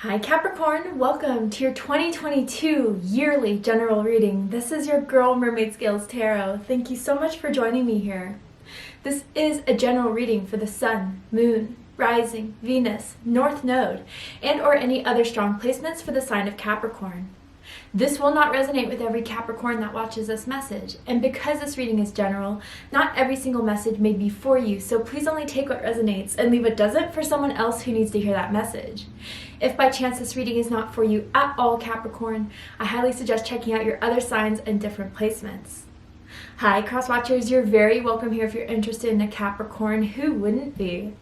Hi Capricorn, welcome to your 2022 yearly general reading. This is your girl Mermaid Scales Tarot. Thank you so much for joining me here. This is a general reading for the Sun, Moon, Rising, Venus, North Node, and or any other strong placements for the sign of Capricorn. This will not resonate with every Capricorn that watches this message, and because this reading is general, not every single message may be for you, so please only take what resonates and leave what doesn't for someone else who needs to hear that message. If by chance this reading is not for you at all, Capricorn, I highly suggest checking out your other signs and different placements. Hi cross watchers, you're very welcome here if you're interested in a Capricorn. Who wouldn't be?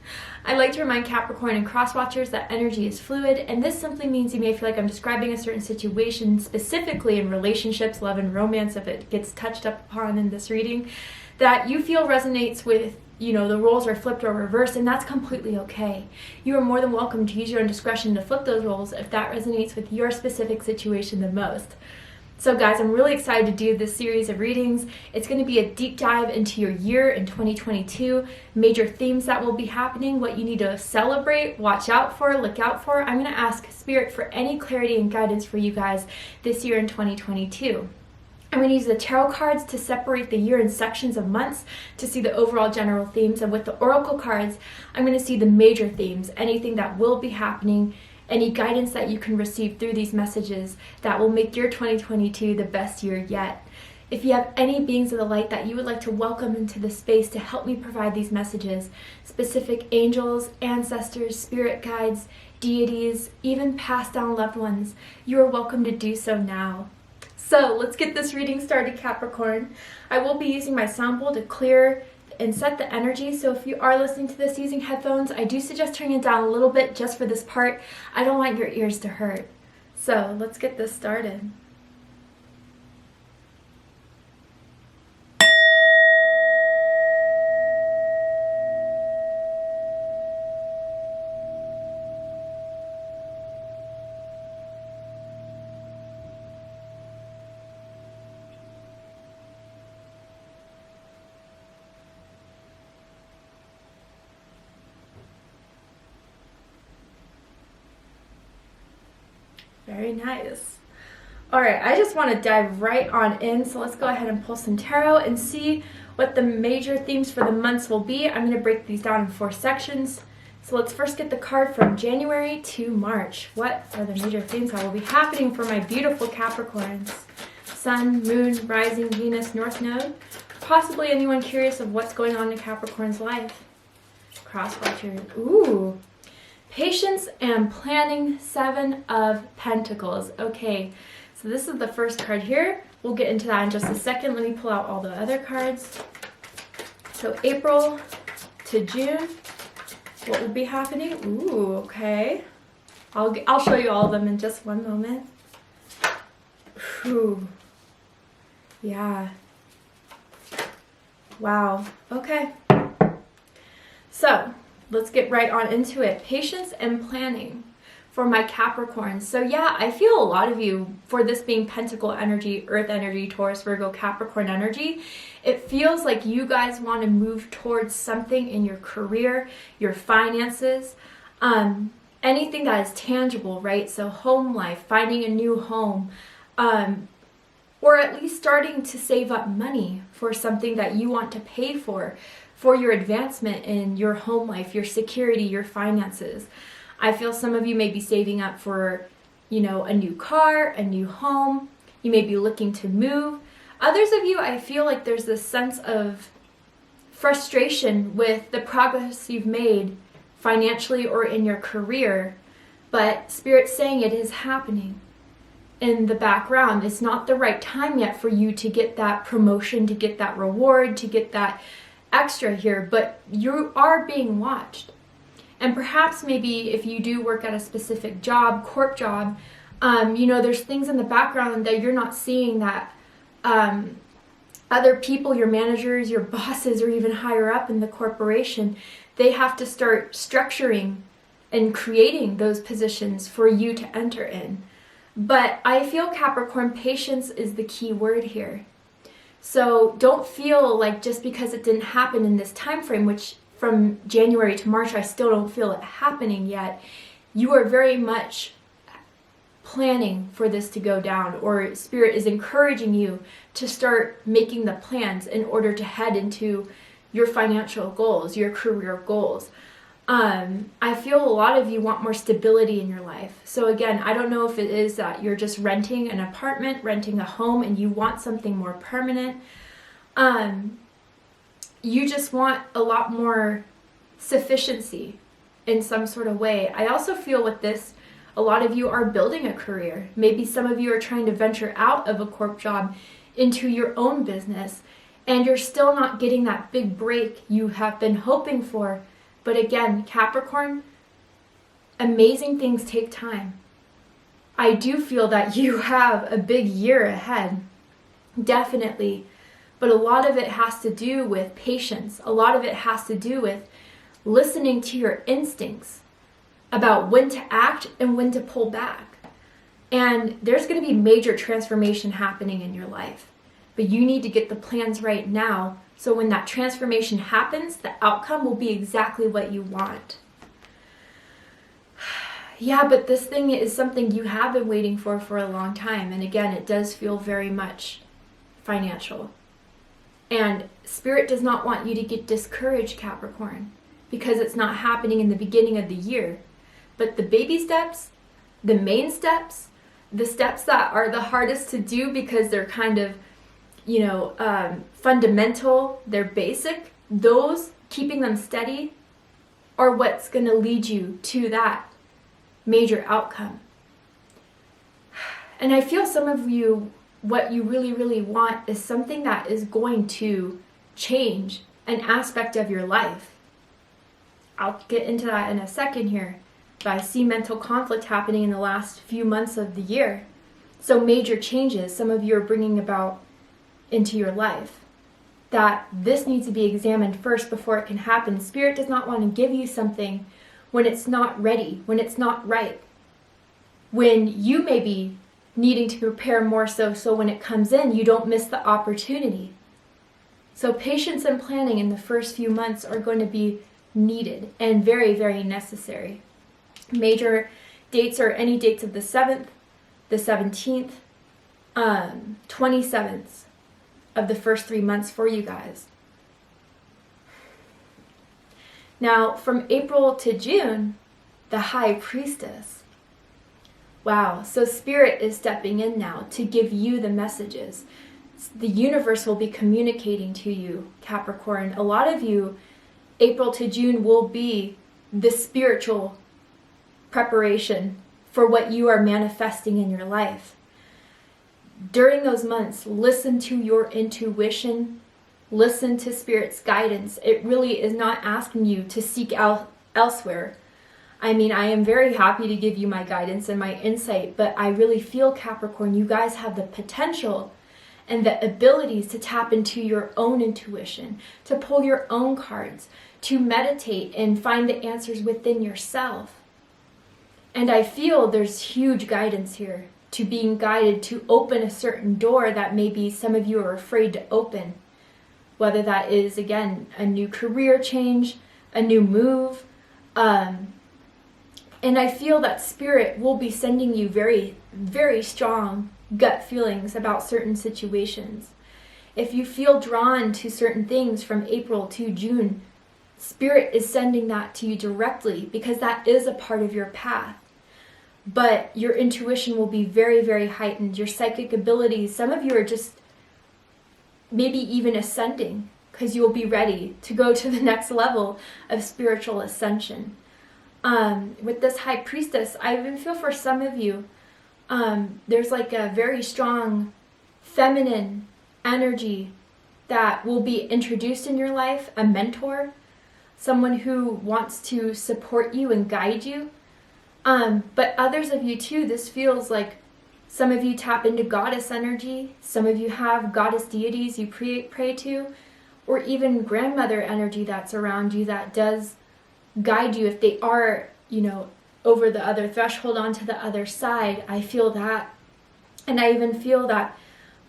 I like to remind Capricorn and cross watchers that energy is fluid, and this simply means you may feel like I'm describing a certain situation, specifically in relationships, love, and romance, if it gets touched up upon in this reading, that you feel resonates with, the roles are flipped or reversed, and that's completely okay. You are more than welcome to use your own discretion to flip those roles if that resonates with your specific situation the most. So guys, I'm really excited to do this series of readings. It's going to be a deep dive into your year in 2022, major themes that will be happening, what you need to celebrate, watch out for, look out for. I'm going to ask Spirit for any clarity and guidance for you guys this year in 2022. I'm going to use the tarot cards to separate the year in sections of months to see the overall general themes, and with the oracle cards, I'm going to see the major themes, anything that will be happening, any guidance that you can receive through these messages that will make your 2022 the best year yet. If you have any beings of the light that you would like to welcome into the space to help me provide these messages, specific angels, ancestors, spirit guides, deities, even passed down loved ones, you are welcome to do so now. So let's get this reading started, Capricorn. I will be using my sound bowl to clear and set the energy, so if you are listening to this using headphones, I do suggest turning it down a little bit just for this part. I don't want your ears to hurt. So let's get this started. Very nice. All right, I just want to dive right on in. So let's go ahead and pull some tarot and see what the major themes for the months will be. I'm going to break these down in 4 sections. So let's first get the card from January to March. What are the major themes that will be happening for my beautiful Capricorns? Sun, Moon, Rising, Venus, North Node. Possibly anyone curious of what's going on in Capricorn's life. Cross watchers. Ooh. Patience and planning, 7 of Pentacles. Okay, so this is the first card here. We'll get into that in just a second. Let me pull out all the other cards. So April to June, what will be happening? Ooh, okay. I'll show you all of them in just one moment. Ooh. Yeah. Wow. Okay. So let's get right on into it. Patience and planning for my Capricorns. So yeah, I feel a lot of you, for this being Pentacle energy, Earth energy, Taurus, Virgo, Capricorn energy, it feels like you guys want to move towards something in your career, your finances, anything that is tangible, right? So home life, finding a new home, or at least starting to save up money for something that you want to pay for your advancement in your home life, your security, your finances. I feel some of you may be saving up for, a new car, a new home. You may be looking to move. Others of you, I feel like there's this sense of frustration with the progress you've made financially or in your career, but Spirit's saying it is happening in the background. It's not the right time yet for you to get that promotion, to get that reward, to get that extra here, but you are being watched. And perhaps maybe if you do work at a specific job, corp job, there's things in the background that you're not seeing that other people, your managers, your bosses, or even higher up in the corporation, they have to start structuring and creating those positions for you to enter in. But I feel, Capricorn, patience is the key word here. So don't feel like just because it didn't happen in this time frame, which from January to March I still don't feel it happening yet, you are very much planning for this to go down, or Spirit is encouraging you to start making the plans in order to head into your financial goals, your career goals. I feel a lot of you want more stability in your life. So again, I don't know if it is that you're just renting an apartment, renting a home, and you want something more permanent. You just want a lot more sufficiency in some sort of way. I also feel with this, a lot of you are building a career. Maybe some of you are trying to venture out of a corp job into your own business, and you're still not getting that big break you have been hoping for. But again, Capricorn, amazing things take time. I do feel that you have a big year ahead, definitely. But a lot of it has to do with patience. A lot of it has to do with listening to your instincts about when to act and when to pull back. And there's going to be major transformation happening in your life. But you need to get the plans right now, so when that transformation happens, the outcome will be exactly what you want. Yeah, but this thing is something you have been waiting for a long time. And again, it does feel very much financial. And Spirit does not want you to get discouraged, Capricorn, because it's not happening in the beginning of the year. But the baby steps, the main steps, the steps that are the hardest to do because they're kind of, fundamental, they're basic, those, keeping them steady, are what's going to lead you to that major outcome. And I feel some of you, what you really, really want is something that is going to change an aspect of your life. I'll get into that in a second here, but I see mental conflict happening in the last few months of the year. So major changes some of you are bringing about into your life, that this needs to be examined first before it can happen. Spirit does not want to give you something when it's not ready, when it's not right, when you may be needing to prepare more so when it comes in, you don't miss the opportunity. So patience and planning in the first few months are going to be needed and very, very necessary. Major dates are any dates of the 7th, the 17th, 27th of the first 3 months for you guys. Now, from April to June, the High Priestess. Wow, so Spirit is stepping in now to give you the messages. The universe will be communicating to you, Capricorn. A lot of you, April to June will be the spiritual preparation for what you are manifesting in your life. During those months, listen to your intuition, listen to Spirit's guidance. It really is not asking you to seek out elsewhere. I mean, I am very happy to give you my guidance and my insight, but I really feel, Capricorn, you guys have the potential and the abilities to tap into your own intuition, to pull your own cards, to meditate and find the answers within yourself. And I feel there's huge guidance here to being guided to open a certain door that maybe some of you are afraid to open. Whether that is, again, a new career change, a new move. And I feel that Spirit will be sending you very, very strong gut feelings about certain situations. If you feel drawn to certain things from April to June, Spirit is sending that to you directly because that is a part of your path. But your intuition will be very, very heightened. Your psychic abilities, some of you are just maybe even ascending because you will be ready to go to the next level of spiritual ascension. With this High Priestess, I even feel for some of you, there's like a very strong feminine energy that will be introduced in your life, a mentor, someone who wants to support you and guide you. But others of you too, this feels like some of you tap into goddess energy, some of you have goddess deities you pray to, or even grandmother energy that's around you that does guide you if they are, over the other threshold onto the other side. I feel that. And I even feel that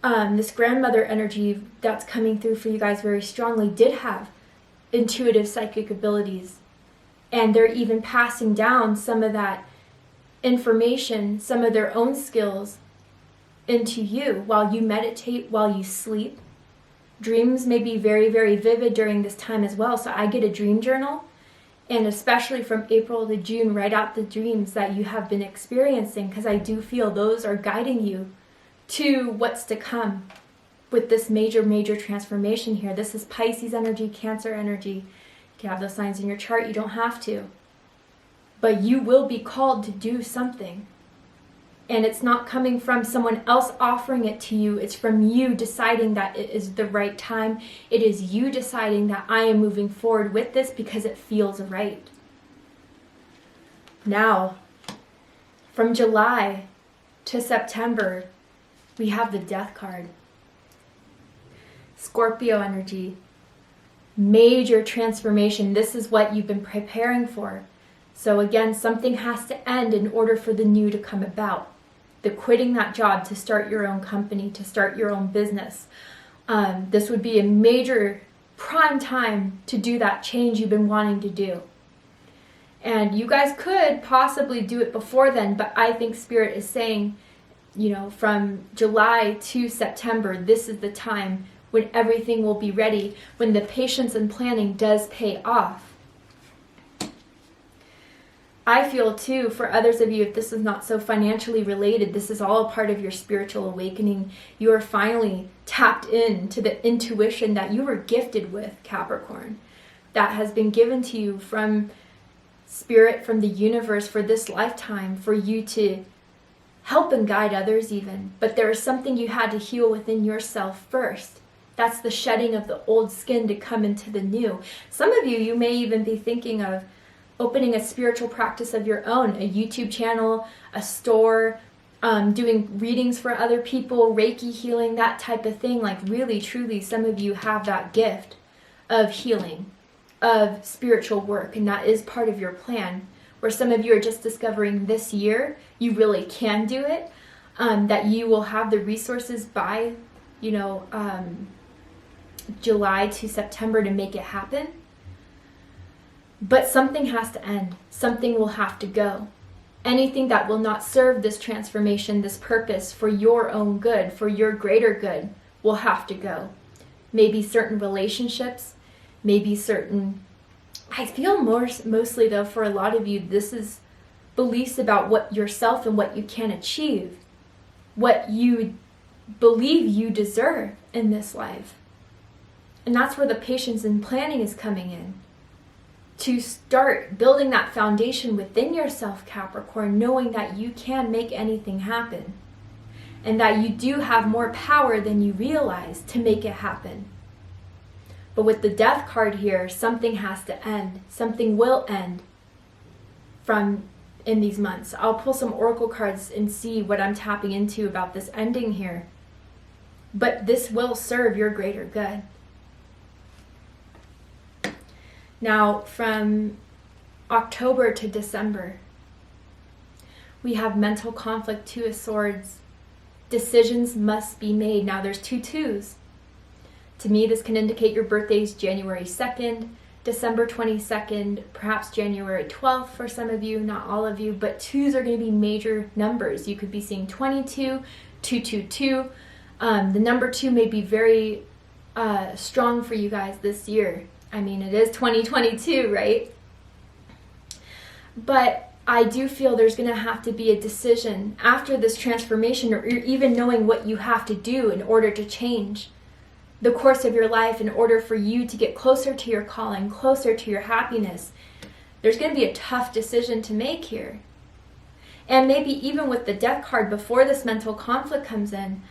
this grandmother energy that's coming through for you guys very strongly did have intuitive psychic abilities. And they're even passing down some of that information, some of their own skills into you while you meditate, while you sleep. Dreams may be very, very vivid during this time as well. So I get a dream journal, and especially from April to June, write out the dreams that you have been experiencing, because I do feel those are guiding you to what's to come with this major, major transformation here. This is Pisces energy, Cancer energy. You can have those signs in your chart. You don't have to. But you will be called to do something. And it's not coming from someone else offering it to you. It's from you deciding that it is the right time. It is you deciding that I am moving forward with this because it feels right. Now, from July to September, we have the Death card. Scorpio energy. Major transformation. This is what you've been preparing for. So again, something has to end in order for the new to come about. The quitting that job to start your own company, to start your own business. This would be a major prime time to do that change you've been wanting to do. And you guys could possibly do it before then, but I think Spirit is saying, from July to September, this is the time when everything will be ready, when the patience and planning does pay off. I feel too, for others of you, if this is not so financially related, this is all a part of your spiritual awakening. You are finally tapped into the intuition that you were gifted with, Capricorn. That has been given to you from Spirit, from the universe for this lifetime, for you to help and guide others even. But there is something you had to heal within yourself first. That's the shedding of the old skin to come into the new. Some of you may even be thinking of opening a spiritual practice of your own, a YouTube channel, a store, doing readings for other people, Reiki healing, that type of thing. Like really, truly, some of you have that gift of healing, of spiritual work, and that is part of your plan. Where some of you are just discovering this year, you really can do it, that you will have the resources by, July to September to make it happen. But something has to end. Something will have to go. Anything that will not serve this transformation, this purpose for your own good, for your greater good, will have to go. Maybe certain relationships, maybe certain... I feel mostly though, for a lot of you, this is beliefs about what yourself and what you can achieve. What you believe you deserve in this life. And that's where the patience and planning is coming in. To start building that foundation within yourself, Capricorn, knowing that you can make anything happen. And that you do have more power than you realize to make it happen. But with the Death card here, something has to end. Something will end in these months. I'll pull some oracle cards and see what I'm tapping into about this ending here. But this will serve your greater good. Now, from October to December, we have mental conflict, Two of Swords. Decisions must be made. Now, there's two twos. To me, this can indicate your birthday's January 2nd, December 22nd, perhaps January 12th for some of you, not all of you, but twos are going to be major numbers. You could be seeing 22, 222. The number 2 may be very strong for you guys this year. I mean, it is 2022, right? But I do feel there's going to have to be a decision after this transformation, or even knowing what you have to do in order to change the course of your life, in order for you to get closer to your calling, closer to your happiness. There's going to be a tough decision to make here. And maybe even with the Death card, before this mental conflict comes in,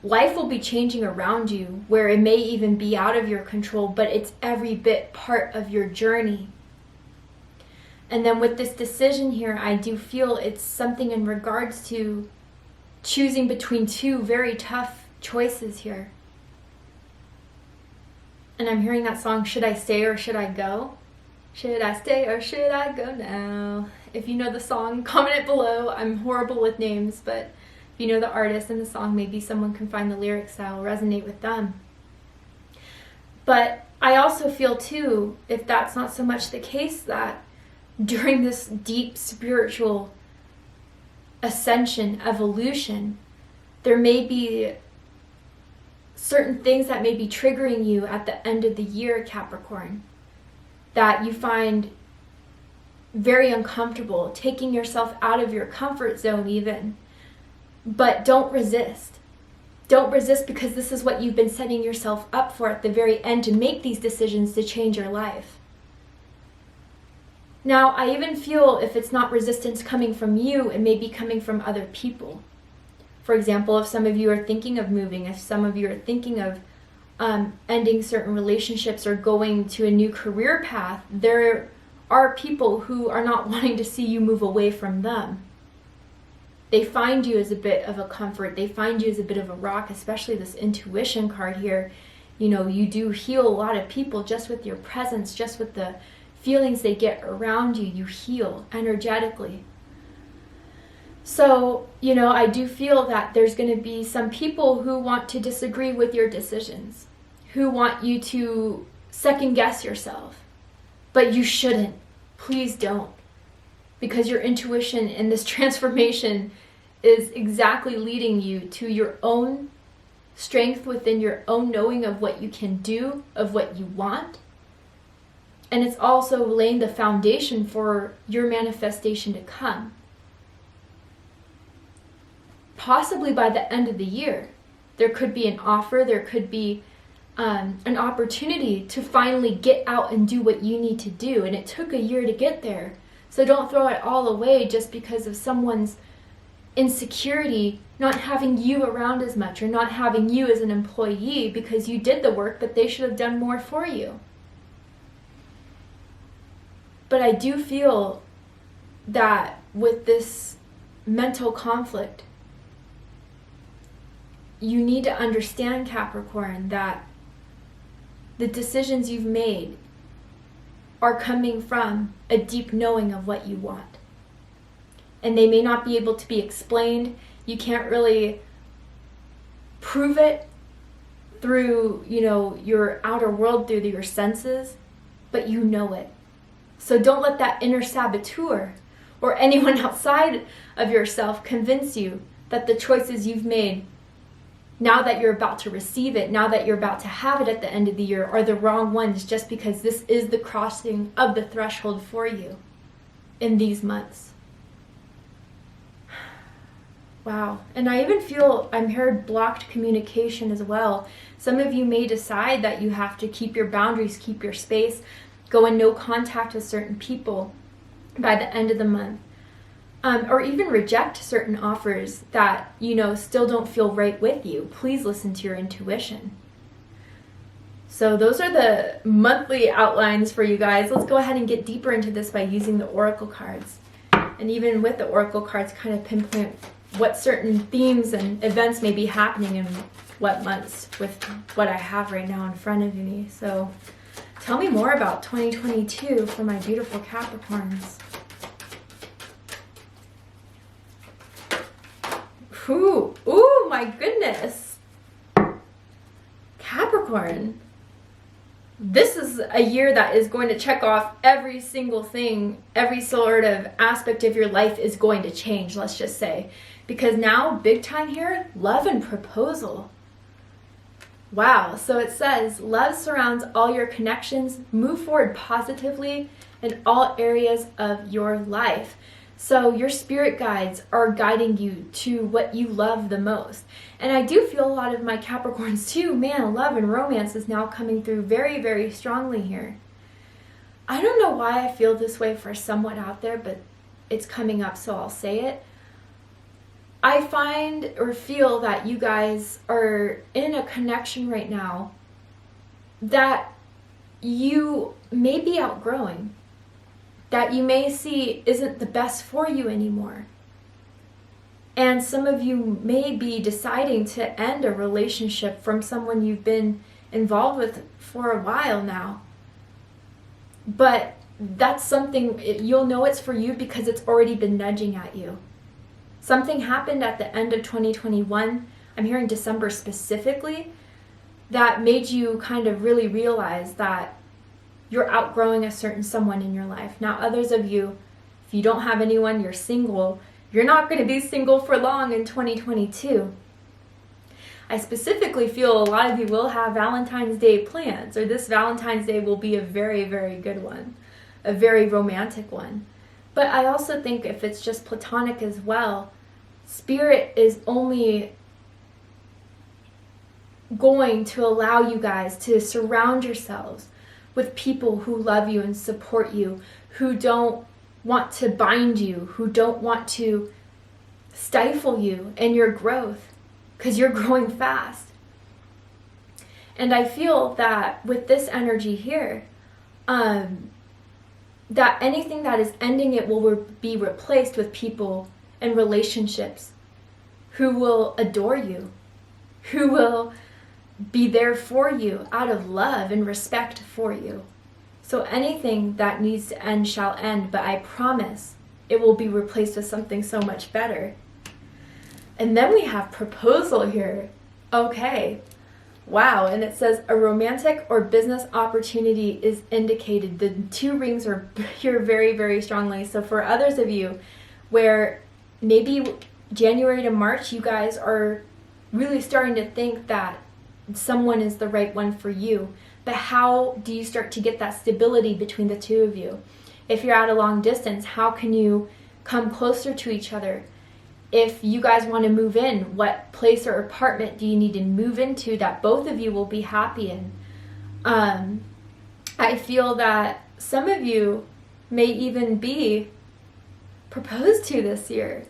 life will be changing around you, where it may even be out of your control, but it's every bit part of your journey. And then with this decision here, I do feel it's something in regards to choosing between two very tough choices here. And I'm hearing that song, Should I Stay or Should I Go? Should I stay or should I go now? If you know the song, comment it below. I'm horrible with names, but if you know the artist and the song, maybe someone can find the lyrics that will resonate with them. But I also feel too, if that's not so much the case, that during this deep spiritual ascension, evolution. There may be certain things that may be triggering you at the end of the year, Capricorn, that you find very uncomfortable, taking yourself out of your comfort zone even. But don't resist. Don't resist, because this is what you've been setting yourself up for at the very end, to make these decisions to change your life. Now, I even feel if it's not resistance coming from you, it may be coming from other people. For example, if some of you are thinking of moving, if some of you are thinking of ending certain relationships or going to a new career path, there are people who are not wanting to see you move away from them. They find you as a bit of a comfort. They find you as a bit of a rock, especially this intuition card here. You know, you do heal a lot of people just with your presence, just with the feelings they get around you. You heal energetically. So, you know, I do feel that there's going to be some people who want to disagree with your decisions, who want you to second guess yourself. But you shouldn't. Please don't. Because your intuition in this transformation is exactly leading you to your own strength within your own knowing of what you can do, of what you want. And it's also laying the foundation for your manifestation to come. Possibly by the end of the year, there could be an offer, there could be an opportunity to finally get out and do what you need to do. And it took a year to get there. So don't throw it all away just because of someone's insecurity, not having you around as much, or not having you as an employee, because you did the work, but they should have done more for you. But I do feel that with this mental conflict, you need to understand, Capricorn, that the decisions you've made are coming from a deep knowing of what you want. And they may not be able to be explained. You can't really prove it through, you know, your outer world, through your senses, but you know it. So don't let that inner saboteur or anyone outside of yourself convince you that the choices you've made, now that you're about to receive it, now that you're about to have it at the end of the year, are the wrong ones, just because this is the crossing of the threshold for you in these months. Wow. And I even feel I'm heard blocked communication as well. Some of you may decide that you have to keep your boundaries, keep your space, go in no contact with certain people by the end of the month. Or even reject certain offers that, you know, still don't feel right with you. Please listen to your intuition. So those are the monthly outlines for you guys. Let's go ahead and get deeper into this by using the oracle cards. And even with the oracle cards, kind of pinpoint what certain themes and events may be happening in what months with what I have right now in front of me. So tell me more about 2022 for my beautiful Capricorns. Ooh, my goodness. Capricorn. This is a year that is going to check off every single thing, every sort of aspect of your life is going to change, let's just say. Because now, big time here, love and proposal. Wow, so it says, love surrounds all your connections, move forward positively in all areas of your life. So your spirit guides are guiding you to what you love the most. And I do feel a lot of my Capricorns too, man, love and romance is now coming through very, very strongly here. I don't know why I feel this way for someone out there, but it's coming up, so I'll say it. I find or feel that you guys are in a connection right now that you may be outgrowing, that you may see isn't the best for you anymore. And some of you may be deciding to end a relationship from someone you've been involved with for a while now. But that's something, you'll know it's for you because it's already been nudging at you. Something happened at the end of 2021, I'm hearing December specifically, that made you kind of really realize that you're outgrowing a certain someone in your life. Now, others of you, if you don't have anyone, you're single, You're not going to be single for long in 2022. I specifically feel a lot of you will have Valentine's Day plans, or this Valentine's Day will be a very, very good one, a very romantic one. But I also think if it's just platonic as well, Spirit is only going to allow you guys to surround yourselves with people who love you and support you, who don't want to bind you, who don't want to stifle you in your growth, because you're growing fast. And I feel that with this energy here, that anything that is ending it will be replaced with people and relationships who will adore you, who will be there for you out of love and respect for you. So anything that needs to end shall end, but I promise it will be replaced with something so much better. And then we have proposal here. Okay. Wow. And it says a romantic or business opportunity is indicated. The two rings are here very, very strongly. So for others of you where maybe January to March, you guys are really starting to think that someone is the right one for you. But how do you start to get that stability between the two of you? If you're at a long distance, how can you come closer to each other? If you guys want to move in, what place or apartment do you need to move into that both of you will be happy in? I feel that some of you may even be proposed to this year.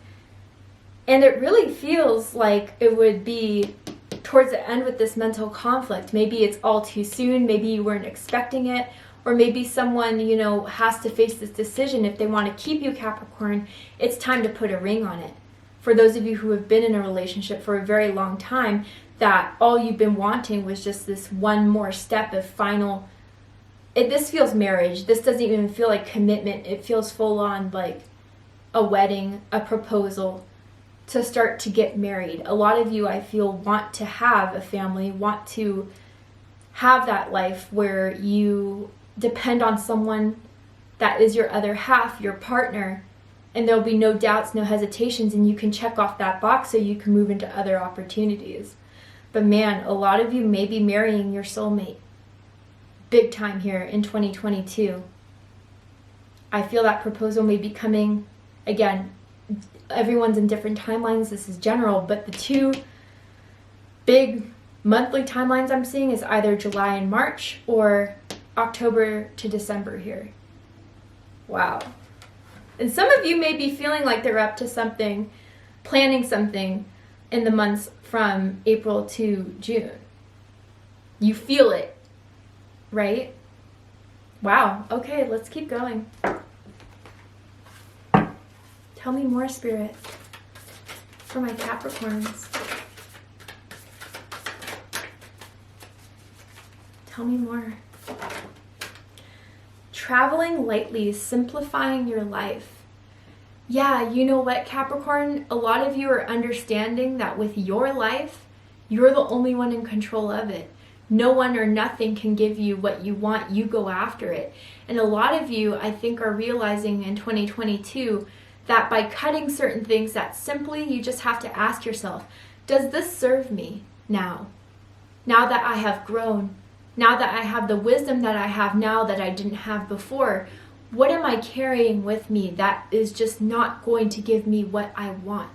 And it really feels like it would be towards the end with this mental conflict. Maybe it's all too soon, maybe you weren't expecting it, or maybe someone, has to face this decision. If they want to keep you, Capricorn, it's time to put a ring on it. For those of you who have been in a relationship for a very long time, that all you've been wanting was just this one more step of final. This feels marriage. This doesn't even feel like commitment. It feels full on like a wedding, a proposal, to start to get married. A lot of you, I feel, want to have a family, want to have that life where you depend on someone that is your other half, your partner, and there'll be no doubts, no hesitations, and you can check off that box so you can move into other opportunities. But man, a lot of you may be marrying your soulmate big time here in 2022. I feel that proposal may be coming. Again, everyone's in different timelines. This is general, but the two big monthly timelines I'm seeing is either July and March or October to December here. Wow. And some of you may be feeling like they're up to something, planning something in the months from April to June. You feel it, right? Wow. Okay, let's keep going. Tell me more, Spirit, for my Capricorns. Tell me more. Traveling lightly, simplifying your life. Yeah, you know what, Capricorn? A lot of you are understanding that with your life, you're the only one in control of it. No one or nothing can give you what you want. You go after it. And a lot of you, I think, are realizing in 2022 that by cutting certain things, that simply you just have to ask yourself, does this serve me now? Now that I have grown, now that I have the wisdom that I have now that I didn't have before, what am I carrying with me that is just not going to give me what I want?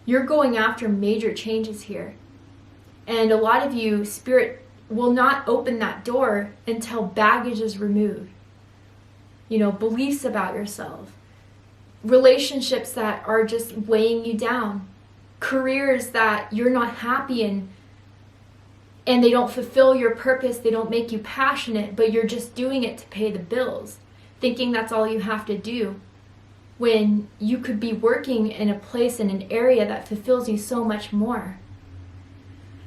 You're going after major changes here. And a lot of you, Spirit will not open that door until baggage is removed. Beliefs about yourself, relationships that are just weighing you down, careers that you're not happy in, and they don't fulfill your purpose, they don't make you passionate, but you're just doing it to pay the bills, thinking that's all you have to do, when you could be working in a place, in an area that fulfills you so much more.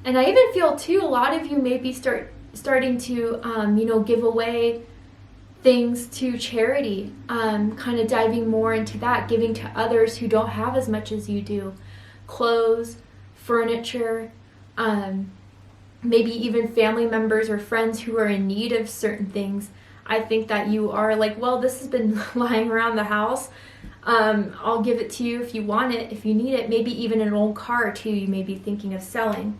And I even feel too, a lot of you may be starting to, give away things to charity, kind of diving more into that, giving to others who don't have as much as you do. Clothes, furniture, maybe even family members or friends who are in need of certain things. I think that you are like, well, this has been lying around the house. I'll give it to you if you want it, if you need it. Maybe even an old car too, you may be thinking of selling.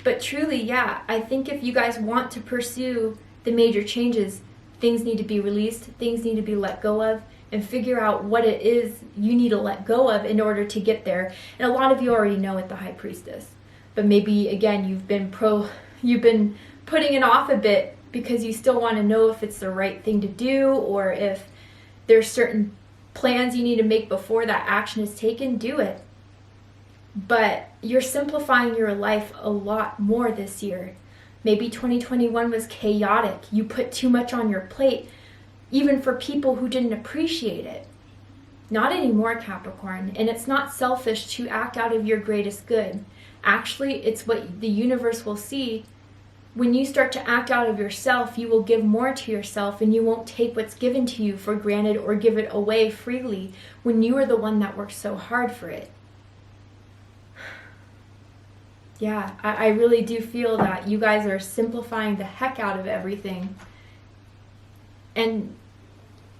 But truly, yeah, I think if you guys want to pursue the major changes, things need to be released, things need to be let go of, and figure out what it is you need to let go of in order to get there. And a lot of you already know it, the High Priestess. But maybe, again, you've been putting it off a bit because you still want to know if it's the right thing to do, or if there's certain plans you need to make before that action is taken. Do it. But you're simplifying your life a lot more this year. Maybe 2021 was chaotic. You put too much on your plate, even for people who didn't appreciate it. Not anymore, Capricorn. And it's not selfish to act out of your greatest good. Actually, it's what the universe will see. When you start to act out of yourself, you will give more to yourself, and you won't take what's given to you for granted or give it away freely when you are the one that worked so hard for it. Yeah, I really do feel that you guys are simplifying the heck out of everything. And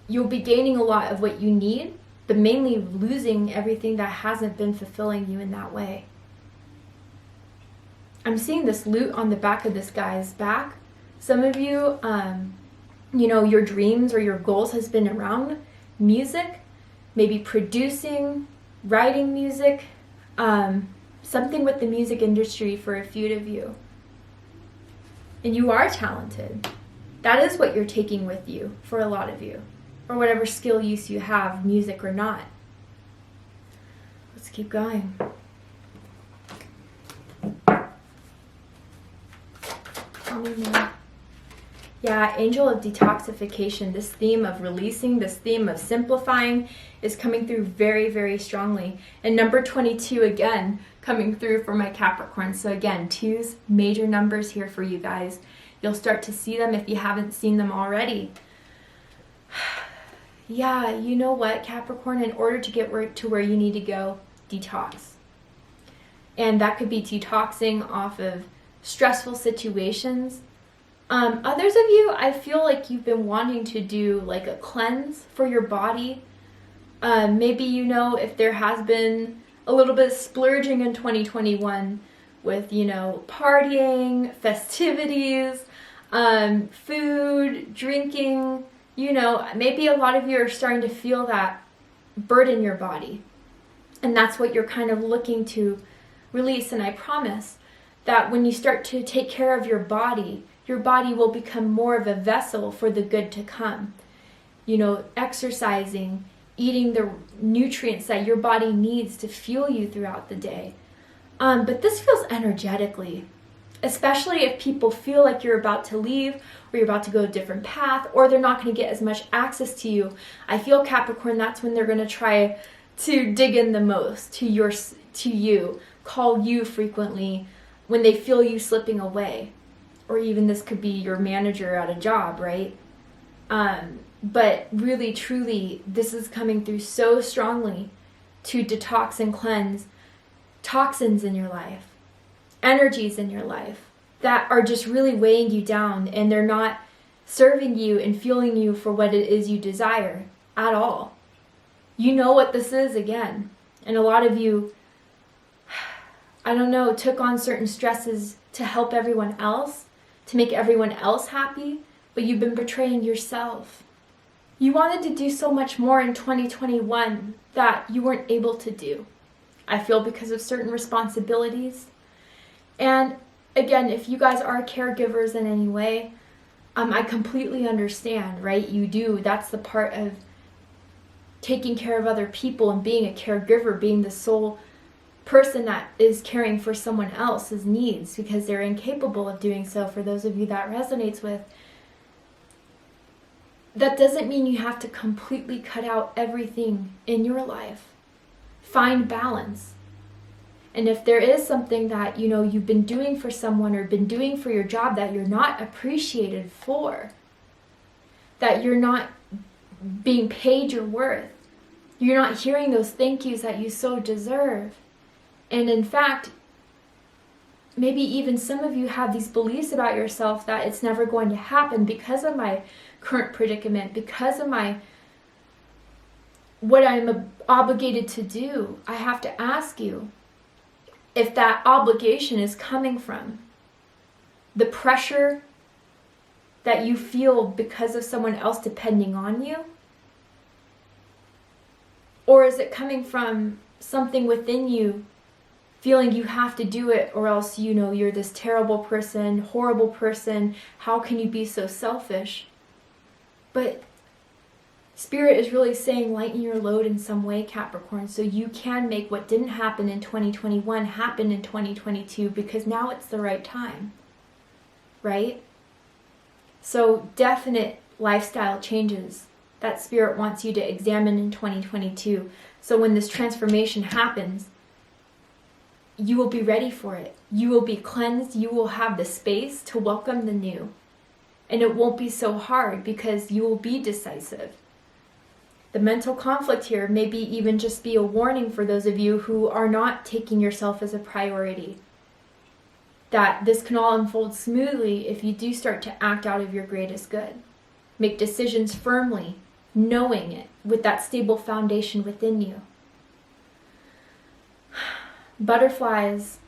you'll be gaining a lot of what you need, but mainly losing everything that hasn't been fulfilling you in that way. I'm seeing this loot on the back of this guy's back. Some of you, your dreams or your goals has been around music, maybe producing, writing music, something with the music industry for a few of you. And you are talented. That is what you're taking with you for a lot of you, or whatever skill use you have, music or not. Let's keep going. Yeah, angel of detoxification. This theme of releasing, this theme of simplifying is coming through very, very strongly. And number 22 again, coming through for my Capricorn. So again, 2's major numbers here for you guys. You'll start to see them if you haven't seen them already. Yeah, you know what, Capricorn, in order to get to where you need to go, detox. And that could be detoxing off of stressful situations. Others of you, I feel like you've been wanting to do like a cleanse for your body. Maybe if there has been a little bit of splurging in 2021 with, partying, festivities, food, drinking, maybe a lot of you are starting to feel that burden your body. And that's what you're kind of looking to release. And I promise that when you start to take care of your body will become more of a vessel for the good to come. Exercising, eating the nutrients that your body needs to fuel you throughout the day. But this feels energetically, especially if people feel like you're about to leave, or you're about to go a different path, or they're not going to get as much access to you. I feel, Capricorn, that's when they're going to try to dig in the most to you, call you frequently when they feel you slipping away. Or even this could be your manager at a job, right? But really, truly, this is coming through so strongly to detox and cleanse toxins in your life, energies in your life that are just really weighing you down, and they're not serving you and fueling you for what it is you desire at all. You know what this is, again. And a lot of you, took on certain stresses to help everyone else, to make everyone else happy, but you've been betraying yourself. You wanted to do so much more in 2021 that you weren't able to do. I feel because of certain responsibilities. And again, if you guys are caregivers in any way, I completely understand, right? You do. That's the part of taking care of other people and being a caregiver, being the sole person that is caring for someone else's needs because they're incapable of doing so. For those of you that resonates with, that doesn't mean you have to completely cut out everything in your life. Find balance. And if there is something that you've been doing for someone or been doing for your job that you're not appreciated for, that you're not being paid your worth, you're not hearing those thank yous that you so deserve. And in fact, maybe even some of you have these beliefs about yourself that it's never going to happen because of my current predicament, because of my what I'm obligated to do, I have to ask you if that obligation is coming from the pressure that you feel because of someone else depending on you, or is it coming from something within you feeling you have to do it or else you're this terrible person, horrible person, how can you be so selfish? But Spirit is really saying lighten your load in some way, Capricorn, so you can make what didn't happen in 2021 happen in 2022, because now it's the right time, right? So definite lifestyle changes that Spirit wants you to examine in 2022. So when this transformation happens, you will be ready for it. You will be cleansed. You will have the space to welcome the new. And it won't be so hard because you will be decisive. The mental conflict here may be even just be a warning for those of you who are not taking yourself as a priority. That this can all unfold smoothly if you do start to act out of your greatest good. Make decisions firmly, knowing it, with that stable foundation within you. Butterflies,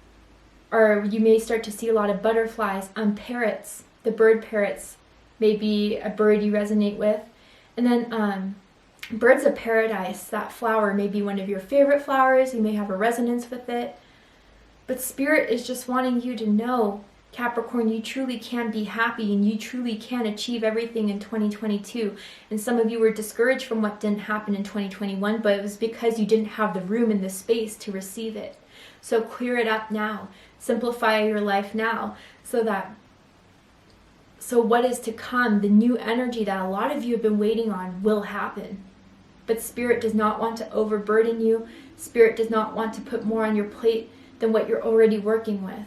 or you may start to see a lot of butterflies on parrots. The bird parrots may be a bird you resonate with. And then birds of paradise, that flower may be one of your favorite flowers. You may have a resonance with it. But Spirit is just wanting you to know, Capricorn, you truly can be happy and you truly can achieve everything in 2022. And some of you were discouraged from what didn't happen in 2021, but it was because you didn't have the room and the space to receive it. So clear it up now. Simplify your life now so what is to come, the new energy that a lot of you have been waiting on, will happen. But Spirit does not want to overburden you. Spirit does not want to put more on your plate than what you're already working with.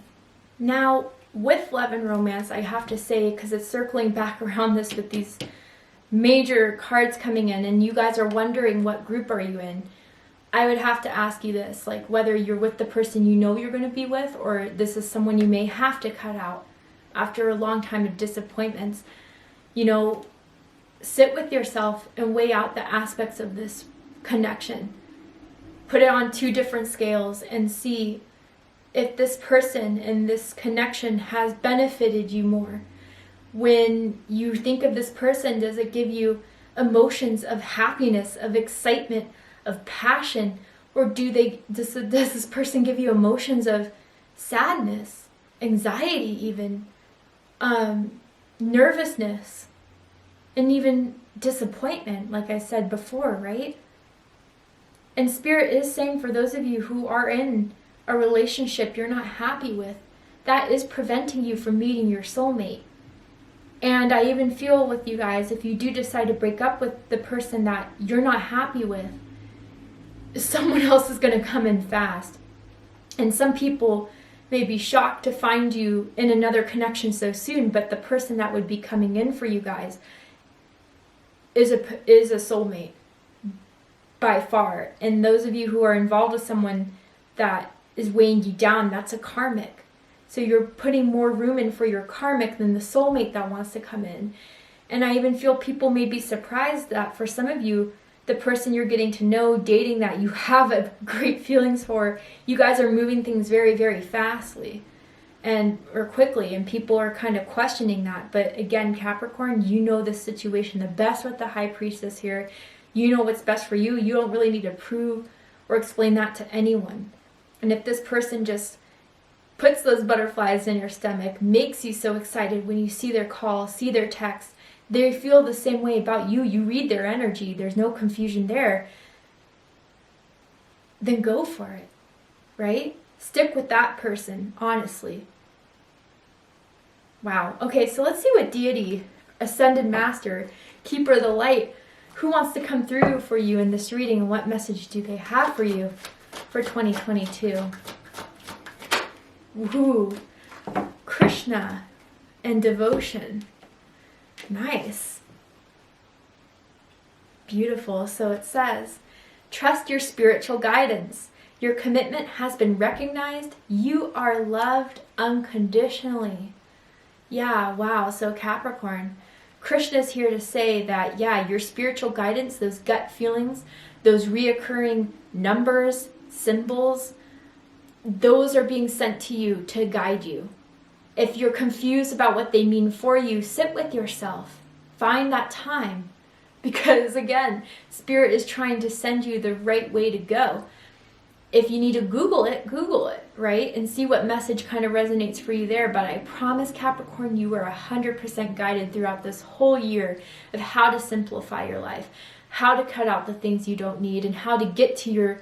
Now, with love and romance, I have to say, because it's circling back around this with these major cards coming in, and you guys are wondering what group are you in, I would have to ask you this, like whether you're with the person you know you're going to be with, or this is someone you may have to cut out after a long time of disappointments. Sit with yourself and weigh out the aspects of this connection. Put it on two different scales and see if this person and this connection has benefited you more. When you think of this person, does it give you emotions of happiness, of excitement, of passion, or does this person give you emotions of sadness, anxiety even, nervousness, and even disappointment, like I said before, right? And Spirit is saying for those of you who are in a relationship you're not happy with, that is preventing you from meeting your soulmate. And I even feel with you guys, if you do decide to break up with the person that you're not happy with, someone else is going to come in fast. And some people may be shocked to find you in another connection so soon, but the person that would be coming in for you guys is a soulmate by far. And those of you who are involved with someone that is weighing you down, that's a karmic. So you're putting more room in for your karmic than the soulmate that wants to come in. And I even feel people may be surprised that for some of you, the person you're getting to know, dating, that you have a great feelings for, you guys are moving things very, very fastly or quickly, and people are kind of questioning that. But again, Capricorn, you know this situation the best with the High Priestess here. You know what's best for you. You don't really need to prove or explain that to anyone. And if this person just puts those butterflies in your stomach, makes you so excited when you see their call, see their text, they feel the same way about you, you read their energy, there's no confusion there, then go for it, right? Stick with that person, honestly. Wow. Okay, so let's see what deity, Ascended Master, Keeper of the Light, who wants to come through for you in this reading, and what message do they have for you for 2022? Woo, Krishna and devotion. Nice. Beautiful. So it says, trust your spiritual guidance. Your commitment has been recognized. You are loved unconditionally. Yeah, wow. So Capricorn, Krishna's here to say that, yeah, your spiritual guidance, those gut feelings, those reoccurring numbers, symbols, those are being sent to you to guide you. If you're confused about what they mean for you, sit with yourself. Find that time. Because again, Spirit is trying to send you the right way to go. If you need to Google it, right? And see what message kind of resonates for you there. But I promise, Capricorn, you are 100% guided throughout this whole year of how to simplify your life, how to cut out the things you don't need, and how to get to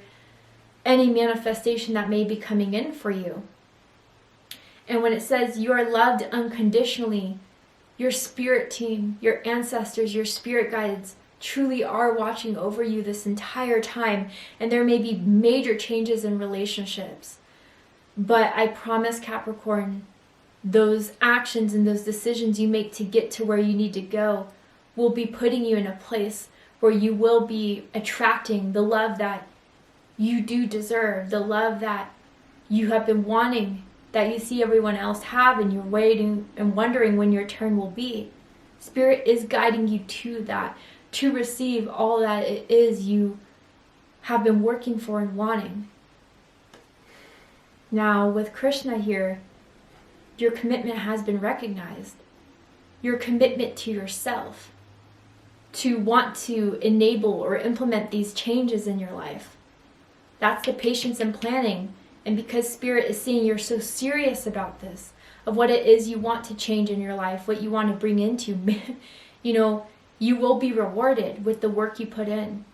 any manifestation that may be coming in for you. And when it says you are loved unconditionally, your spirit team, your ancestors, your spirit guides truly are watching over you this entire time. And there may be major changes in relationships. But I promise, Capricorn, those actions and those decisions you make to get to where you need to go will be putting you in a place where you will be attracting the love that you do deserve, the love that you have been wanting, that you see everyone else have, and you're waiting and wondering when your turn will be. Spirit is guiding you to that, to receive all that it is you have been working for and wanting. Now, with Krishna here, your commitment has been recognized. Your commitment to yourself, to want to enable or implement these changes in your life. That's the patience and planning. And because Spirit is seeing you're so serious about this, of what it is you want to change in your life, what you want to bring into, you will be rewarded with the work you put in.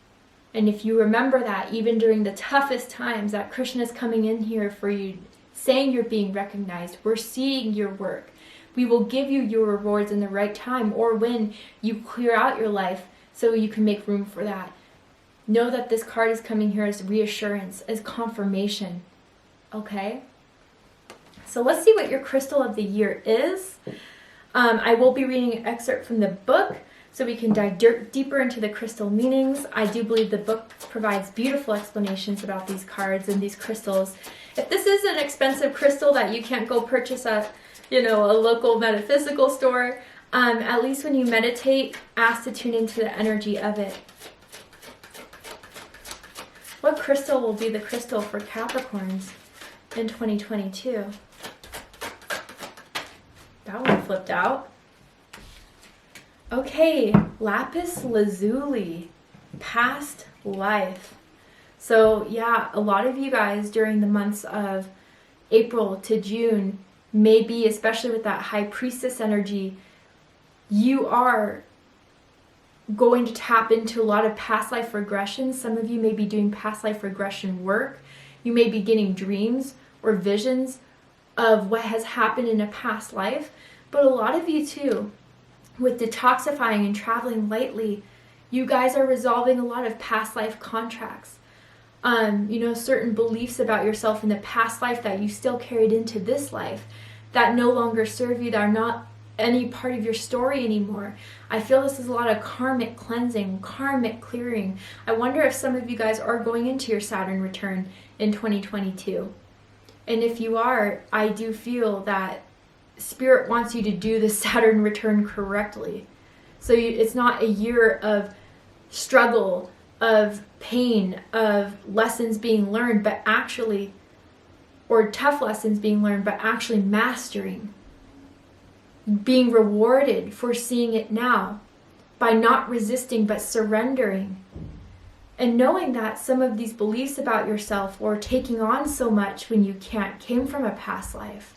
And if you remember that, even during the toughest times, that Krishna is coming in here for you, saying you're being recognized, we're seeing your work. We will give you your rewards in the right time, or when you clear out your life so you can make room for that. Know that this card is coming here as reassurance, as confirmation. Okay? So let's see what your crystal of the year is. I will be reading an excerpt from the book so we can dive deeper into the crystal meanings. I do believe the book provides beautiful explanations about these cards and these crystals. If this is an expensive crystal that you can't go purchase at, a local metaphysical store, at least when you meditate, ask to tune into the energy of it. What crystal will be the crystal for Capricorns in 2022? That one flipped out. Okay, lapis lazuli, past life. So yeah, a lot of you guys during the months of April to June, maybe especially with that high priestess energy, you are going to tap into a lot of past life regression. Some of you may be doing past life regression work. You may be getting dreams or visions of what has happened in a past life. But a lot of you too, with detoxifying and traveling lightly, you guys are resolving a lot of past life contracts. Certain beliefs about yourself in the past life that you still carried into this life that no longer serve you, that are not any part of your story anymore. I feel this is a lot of karmic cleansing, karmic clearing. I wonder if some of you guys are going into your Saturn return in 2022. And if you are, I do feel that Spirit wants you to do the Saturn return correctly. So it's not a year of struggle, of pain, of lessons being learned, but actually, or tough lessons being learned, but actually mastering. Being rewarded for seeing it now by not resisting but surrendering. And knowing that some of these beliefs about yourself or taking on so much when you can't came from a past life.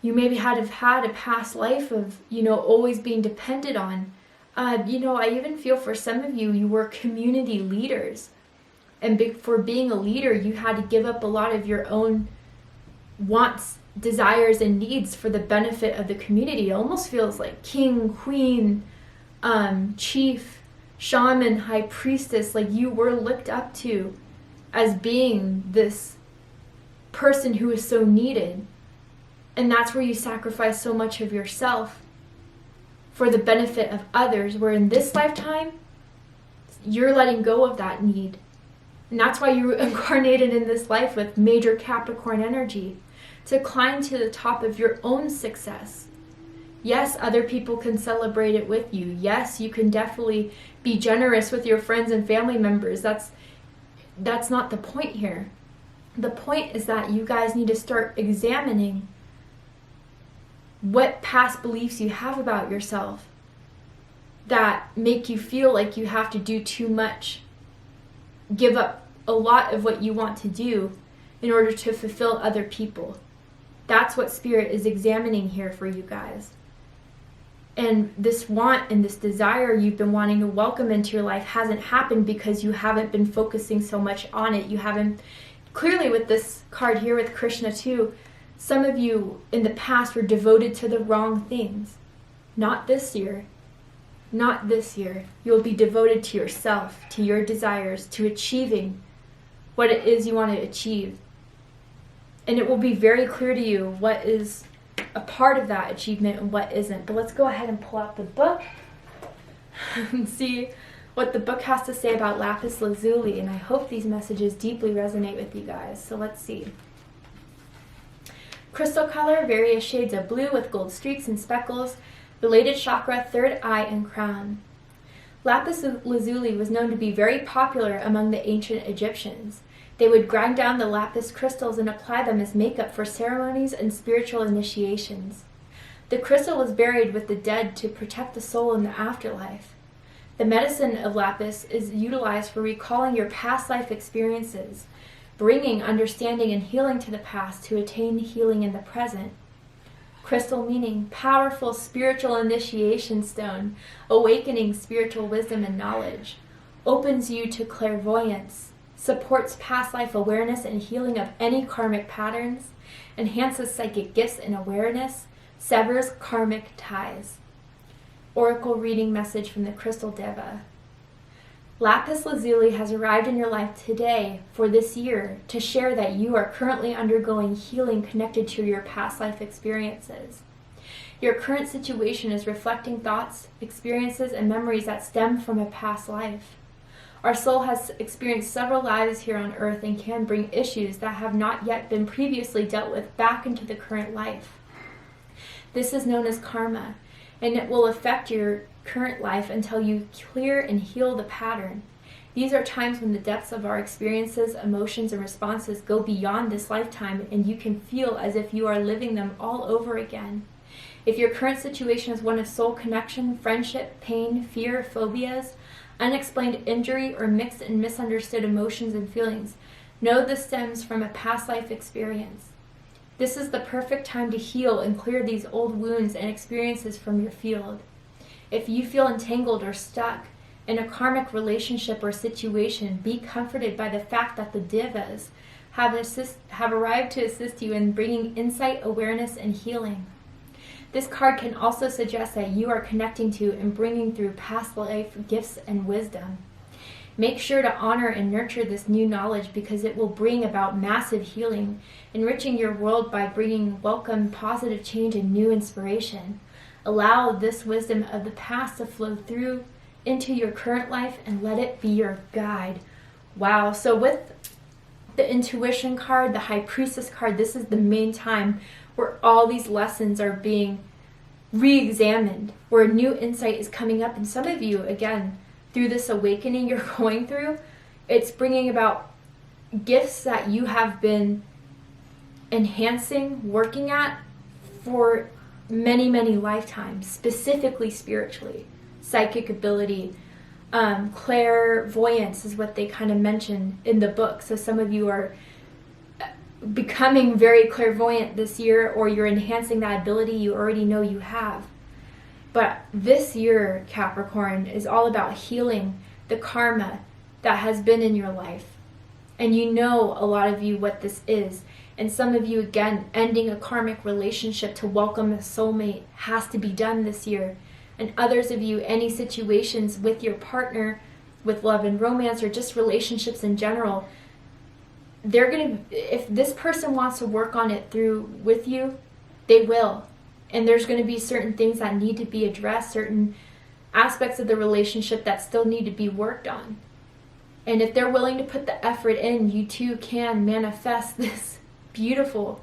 You maybe have had a past life of, always being depended on. I even feel for some of you, you were community leaders. And for being a leader, you had to give up a lot of your own wants, desires, and needs for the benefit of the community. It almost feels like king, queen, chief, shaman, high priestess, like you were looked up to as being this person who is so needed. And that's where you sacrifice so much of yourself for the benefit of others, where in this lifetime, you're letting go of that need. And that's why you were incarnated in this life with major Capricorn energy, to climb to the top of your own success. Yes, other people can celebrate it with you. Yes, you can definitely be generous with your friends and family members. That's not the point here. The point is that you guys need to start examining what past beliefs you have about yourself that make you feel like you have to do too much, give up a lot of what you want to do in order to fulfill other people. That's what Spirit is examining here for you guys. And this want and this desire you've been wanting to welcome into your life hasn't happened because you haven't been focusing so much on it. You haven't, clearly with this card here with Krishna too, some of you in the past were devoted to the wrong things. Not this year. Not this year. You'll be devoted to yourself, to your desires, to achieving what it is you want to achieve. And it will be very clear to you what is a part of that achievement and what isn't. But let's go ahead and pull out the book and see what the book has to say about lapis lazuli. And I hope these messages deeply resonate with you guys. So let's see. Crystal color, various shades of blue with gold streaks and speckles, related chakra, third eye, and crown. Lapis lazuli was known to be very popular among the ancient Egyptians. They would grind down the lapis crystals and apply them as makeup for ceremonies and spiritual initiations. The crystal was buried with the dead to protect the soul in the afterlife. The medicine of lapis is utilized for recalling your past life experiences, bringing understanding and healing to the past to attain healing in the present. Crystal meaning powerful spiritual initiation stone, awakening spiritual wisdom and knowledge, opens you to clairvoyance, supports past life awareness and healing of any karmic patterns, enhances psychic gifts and awareness, severs karmic ties. Oracle reading message from the Crystal Deva. Lapis lazuli has arrived in your life today for this year to share that you are currently undergoing healing connected to your past life experiences. Your current situation is reflecting thoughts, experiences, and memories that stem from a past life. Our soul has experienced several lives here on earth and can bring issues that have not yet been previously dealt with back into the current life. This is known as karma, and it will affect your current life until you clear and heal the pattern. These are times when the depths of our experiences, emotions, and responses go beyond this lifetime, and you can feel as if you are living them all over again. If your current situation is one of soul connection, friendship, pain, fear, phobias, unexplained injury, or mixed and misunderstood emotions and feelings, know this stems from a past life experience. This is the perfect time to heal and clear these old wounds and experiences from your field. If you feel entangled or stuck in a karmic relationship or situation, be comforted by the fact that the devas have arrived to assist you in bringing insight, awareness, and healing. This card can also suggest that you are connecting to and bringing through past life gifts and wisdom. Make sure to honor and nurture this new knowledge because it will bring about massive healing, enriching your world by bringing welcome, positive change, and new inspiration. Allow this wisdom of the past to flow through into your current life and let it be your guide. Wow, so with the intuition card, the high priestess card, this is the main time where all these lessons are being re-examined, where new insight is coming up. And some of you, again, through this awakening you're going through, it's bringing about gifts that you have been enhancing, working at for many, many lifetimes, specifically spiritually. Psychic ability, clairvoyance is what they kind of mention in the book. So some of you are becoming very clairvoyant this year, or you're enhancing that ability you already know you have. But this year, Capricorn, is all about healing the karma that has been in your life. And you know, a lot of you, what this is. And some of you, again, ending a karmic relationship to welcome a soulmate has to be done this year. And others of you, any situations with your partner, with love and romance, or just relationships in general, they're going to, if this person wants to work on it through with you, they will. And there's going to be certain things that need to be addressed, certain aspects of the relationship that still need to be worked on. And if they're willing to put the effort in, you too can manifest this beautiful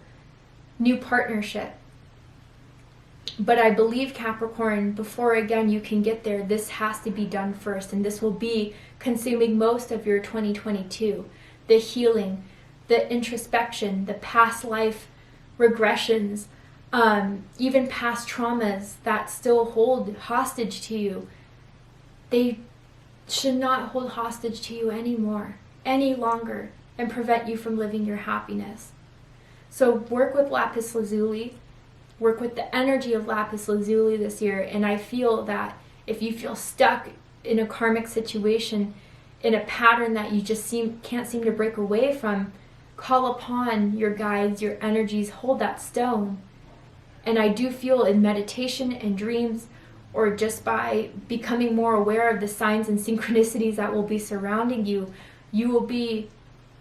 new partnership. But I believe, Capricorn, before again you can get there, this has to be done first, and this will be consuming most of your 2022. The healing, the introspection, the past life regressions, even past traumas that still hold hostage to you. They should not hold hostage to you anymore, any longer, and prevent you from living your happiness. So work with lapis lazuli. Work with the energy of lapis lazuli this year, and I feel that if you feel stuck in a karmic situation, in a pattern that you just can't seem to break away from, call upon your guides, your energies, hold that stone. And I do feel in meditation and dreams, or just by becoming more aware of the signs and synchronicities that will be surrounding you, you will be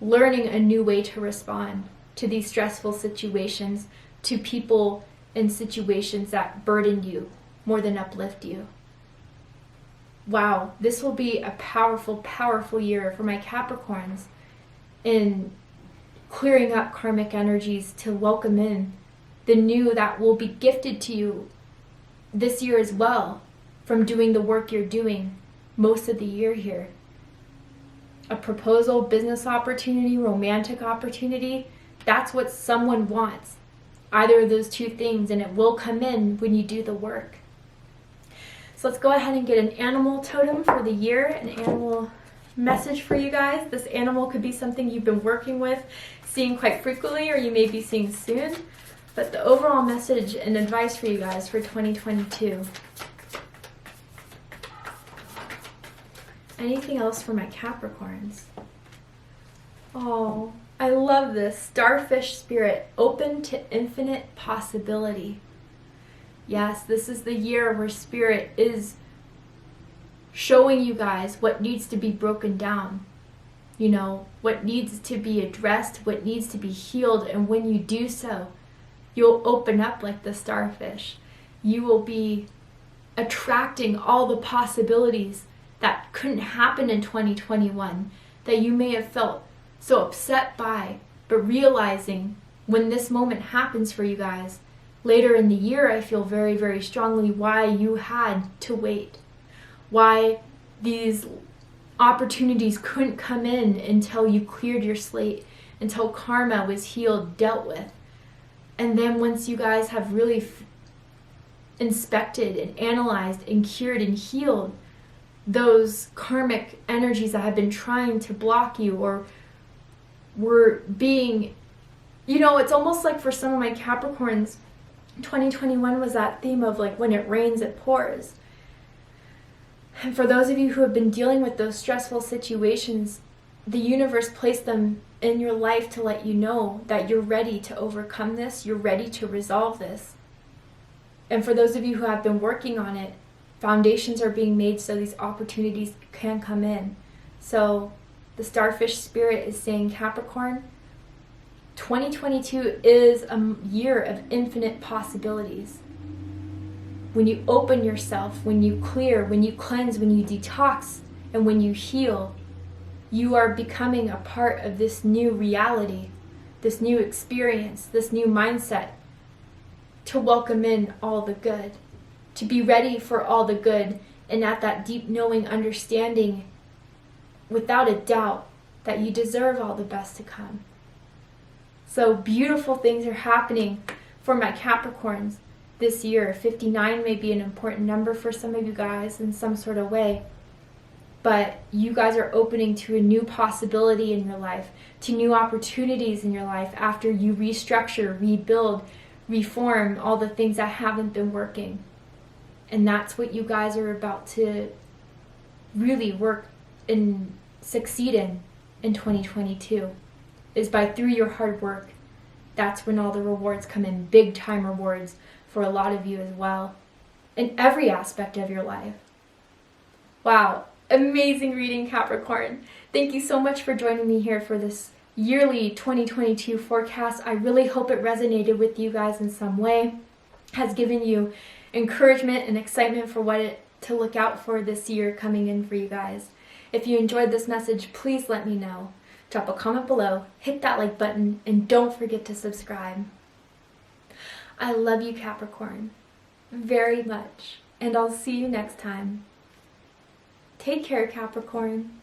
learning a new way to respond to these stressful situations, to people in situations that burden you more than uplift you. Wow, this will be a powerful, powerful year for my Capricorns in clearing up karmic energies to welcome in the new that will be gifted to you this year as well from doing the work you're doing most of the year here. A proposal, business opportunity, romantic opportunity, that's what someone wants. Either of those two things, and it will come in when you do the work. So let's go ahead and get an animal totem for the year, an animal message for you guys. This animal could be something you've been working with, seeing quite frequently, or you may be seeing soon. But the overall message and advice for you guys for 2022. Anything else for my Capricorns? Oh, I love this. Starfish spirit, open to infinite possibility. Yes, this is the year where spirit is showing you guys what needs to be broken down. You know, what needs to be addressed, what needs to be healed. And when you do so, you'll open up like the starfish. You will be attracting all the possibilities that couldn't happen in 2021, that you may have felt so upset by, but realizing when this moment happens for you guys, later in the year, I feel very, very strongly why you had to wait. Why these opportunities couldn't come in until you cleared your slate, until karma was healed, dealt with. And then once you guys have really inspected and analyzed and cured and healed those karmic energies that have been trying to block you or were being, you know, it's almost like for some of my Capricorns, 2021 was that theme of like when it rains, it pours. And for those of you who have been dealing with those stressful situations, the universe placed them in your life to let you know that you're ready to overcome this, you're ready to resolve this. And for those of you who have been working on it, foundations are being made so these opportunities can come in. So the starfish spirit is saying, Capricorn, 2022 is a year of infinite possibilities. When you open yourself, when you clear, when you cleanse, when you detox, and when you heal, you are becoming a part of this new reality, this new experience, this new mindset to welcome in all the good, to be ready for all the good, and at that deep knowing understanding, without a doubt, that you deserve all the best to come. So beautiful things are happening for my Capricorns this year. 59 may be an important number for some of you guys in some sort of way. But you guys are opening to a new possibility in your life, to new opportunities in your life after you restructure, rebuild, reform all the things that haven't been working. And that's what you guys are about to really work and succeed in 2022, is by through your hard work. That's when all the rewards come in, big time rewards for a lot of you as well, in every aspect of your life. Wow, amazing reading, Capricorn. Thank you so much for joining me here for this yearly 2022 forecast. I really hope it resonated with you guys in some way, has given you encouragement and excitement for what to look out for this year coming in for you guys. If you enjoyed this message, please let me know. Drop a comment below, hit that like button, and don't forget to subscribe. I love you, Capricorn. very much, and I'll see you next time. Take care, Capricorn.